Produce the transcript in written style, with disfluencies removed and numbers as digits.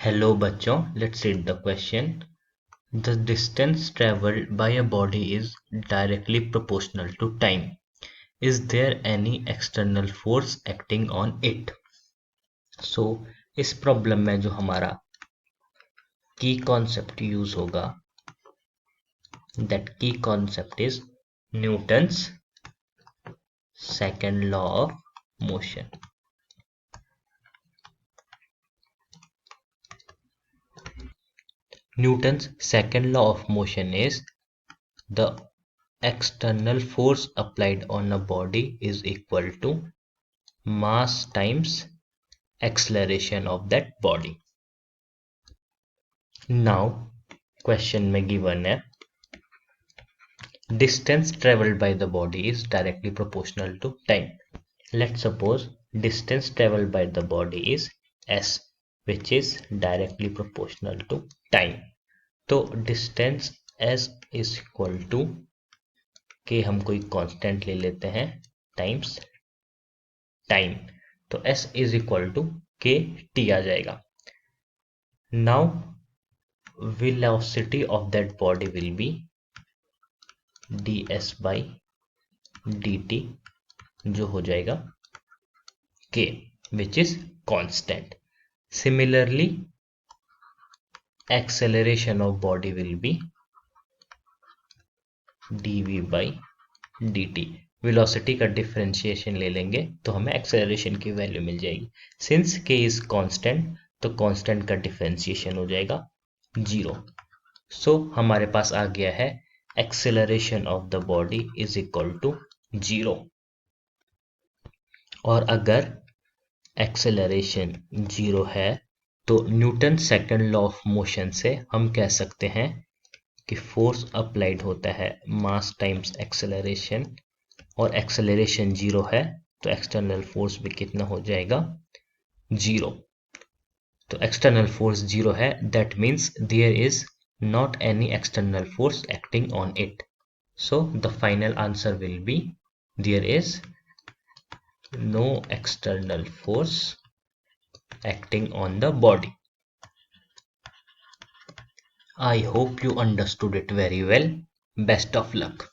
Hello बच्चों, let's read the question. The distance travelled by a body is directly proportional to time. Is there any external force acting on it? So इस problem में जो हमारा key concept use होगा, that key concept is Newton's second law of motion. Newton's second law of motion is the external force applied on a body is equal to mass times acceleration of that body. Now, question में given है distance traveled by the body is directly proportional to time. Let's suppose distance traveled by the body is s, which is directly proportional to time. तो distance s is equal to के हम कोई constant ले लेते हैं times time, तो s is equal to के T आ जाएगा. Now velocity of that body will be ds by dt, जो हो जाएगा k, which is constant. Similarly acceleration of body will be dv by dt. Velocity का differentiation ले लेंगे तो हमें एक्सेलरेशन की वैल्यू मिल जाएगी. सिंस k इज कांस्टेंट, तो कांस्टेंट का डिफरेंशिएशन हो जाएगा 0. सो हमारे पास आ गया है acceleration of the body is equal to 0. और अगर एक्सेलरेशन 0 है तो Newton second law of motion से हम कह सकते हैं कि फोर्स अप्लाइड होता है मास टाइम्स एक्सेलरेशन, और एक्सेलरेशन 0 है तो एक्सटर्नल फोर्स भी कितना हो जाएगा 0. तो एक्सटर्नल फोर्स 0 है, that means there is not any external force acting on it. So the final answer will be there is no external force acting on the body. I hope you understood it very well. Best of luck.